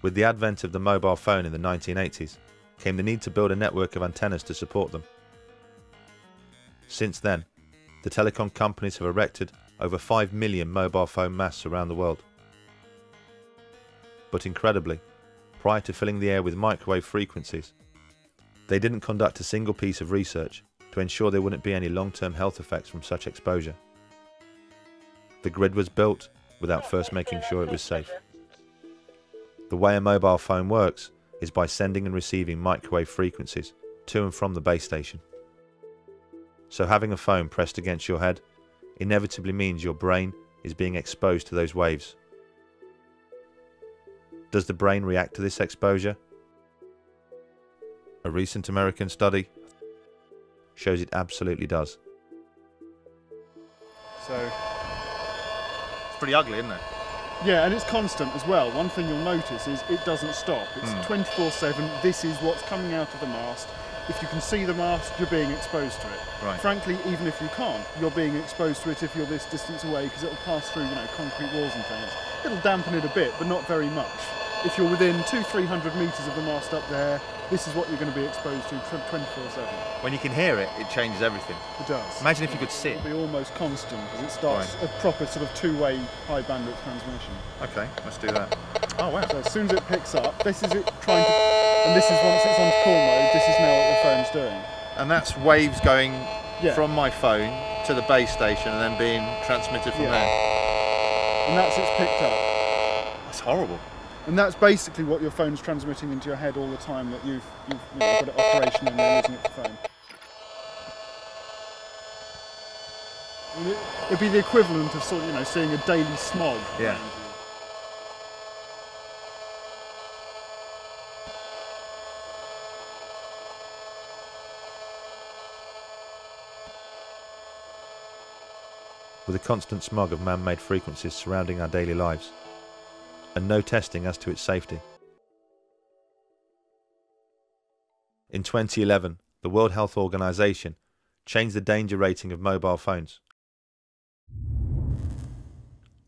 With the advent of the mobile phone in the 1980s, came the need to build a network of antennas to support them. Since then, the telecom companies have erected over 5 million mobile phone masts around the world. But incredibly, prior to filling the air with microwave frequencies, they didn't conduct a single piece of research to ensure there wouldn't be any long-term health effects from such exposure. The grid was built without first making sure it was safe. The way a mobile phone works is by sending and receiving microwave frequencies to and from the base station. So having a phone pressed against your head inevitably means your brain is being exposed to those waves. Does the brain react to this exposure? A recent American study shows it absolutely does. So it's pretty ugly, isn't it? yeah, and it's constant as well. One thing you'll notice is it doesn't stop. It's 24/7. This is what's coming out of the mast. If you can see the mast, you're being exposed to it. Right. Frankly, even if you can't, you're being exposed to it if you're this distance away, because it'll pass through, concrete walls and things. It'll dampen it a bit, but not very much. If you're within 200-300 metres of the mast up there, this is what you're going to be exposed to 24/7. When you can hear it, it changes everything. It does. Imagine if you could see it. It'll be almost constant, because it starts a proper sort of two-way high bandwidth transmission. Okay, let's do that. Oh wow. So as soon as it picks up, this is it trying to, and this is once it's on call mode, this is now what the phone's doing. And that's waves going from my phone to the base station and then being transmitted from there. And that's it's picked up. That's horrible. And that's basically what your phone's transmitting into your head all the time that you've got it operational and you're using it for phone. And it'd be the equivalent of sort of, seeing a daily smog. Yeah. With a constant smog of man-made frequencies surrounding our daily lives, and no testing as to its safety. In 2011, the World Health Organization changed the danger rating of mobile phones,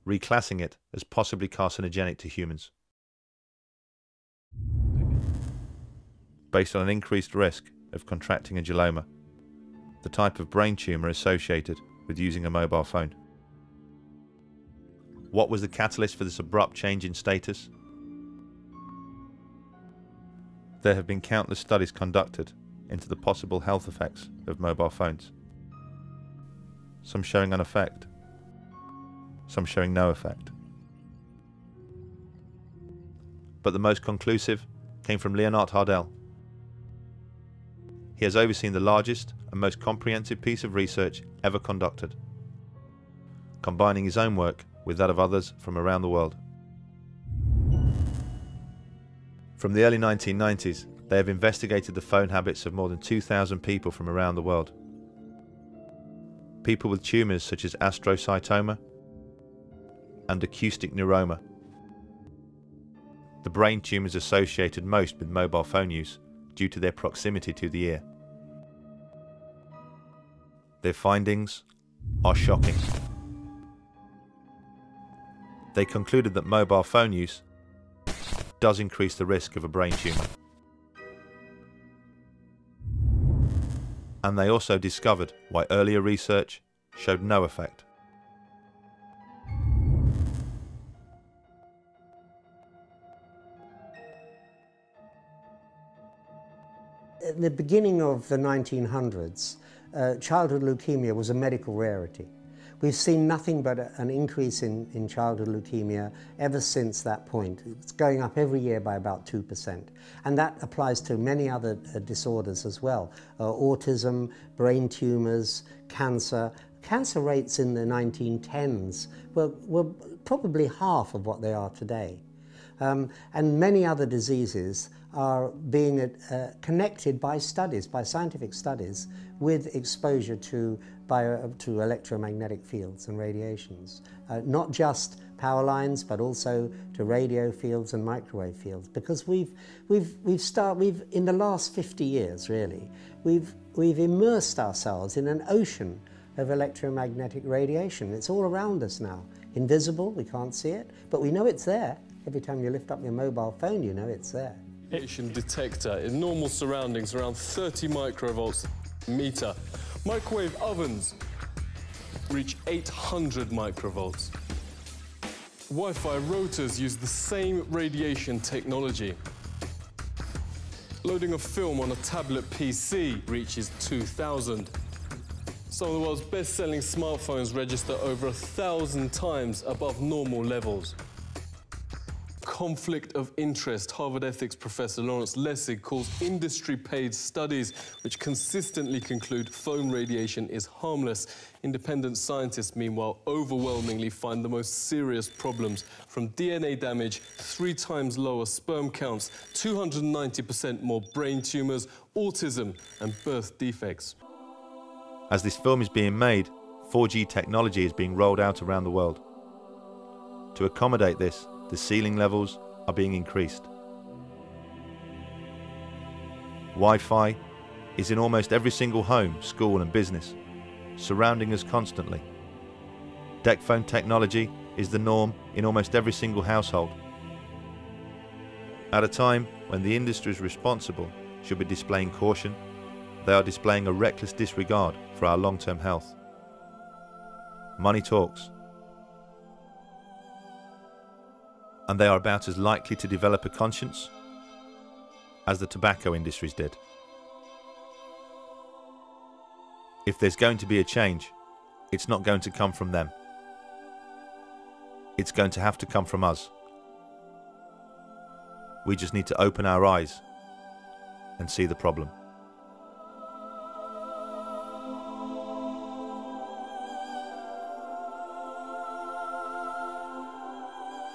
reclassing it as possibly carcinogenic to humans, based on an increased risk of contracting a glioma, the type of brain tumor associated with using a mobile phone. What was the catalyst for this abrupt change in status? There have been countless studies conducted into the possible health effects of mobile phones. Some showing an effect, some showing no effect. But the most conclusive came from Leonard Hardell. He has overseen the largest and most comprehensive piece of research ever conducted, combining his own work with that of others from around the world. From the early 1990s, they have investigated the phone habits of more than 2,000 people from around the world. People with tumours such as astrocytoma and acoustic neuroma, the brain tumours associated most with mobile phone use due to their proximity to the ear. Their findings are shocking. They concluded that mobile phone use does increase the risk of a brain tumour. And they also discovered why earlier research showed no effect. At the beginning of the 1900s, childhood leukemia was a medical rarity. We've seen nothing but an increase in childhood leukemia ever since that point. It's going up every year by about 2%. And that applies to many other disorders as well. Autism, brain tumours, cancer. Cancer rates in the 1910s were probably half of what they are today. And many other diseases are being connected by studies, by scientific studies, with exposure to electromagnetic fields and radiations. Not just power lines, but also to radio fields and microwave fields. Because we've in the last 50 years, really, we've immersed ourselves in an ocean of electromagnetic radiation. It's all around us now. Invisible, we can't see it, but we know it's there. Every time you lift up your mobile phone, you know it's there. Radiation detector in normal surroundings around 30 microvolts a meter. Microwave ovens reach 800 microvolts. Wi-Fi routers use the same radiation technology. Loading a film on a tablet PC reaches 2,000. Some of the world's best-selling smartphones register over 1,000 times above normal levels. Conflict of interest. Harvard ethics professor Lawrence Lessig calls industry-paid studies which consistently conclude phone radiation is harmless. Independent scientists, meanwhile, overwhelmingly find the most serious problems, from DNA damage, 3 times lower sperm counts, 290% more brain tumours, autism and birth defects. As this film is being made, 4G technology is being rolled out around the world. To accommodate this, the ceiling levels are being increased. Wi-Fi is in almost every single home, school and business, surrounding us constantly. DECT phone technology is the norm in almost every single household. At a time when the industries responsible should be displaying caution, they are displaying a reckless disregard for our long-term health. Money talks. And they are about as likely to develop a conscience as the tobacco industries did. If there's going to be a change, it's not going to come from them. It's going to have to come from us. We just need to open our eyes and see the problem.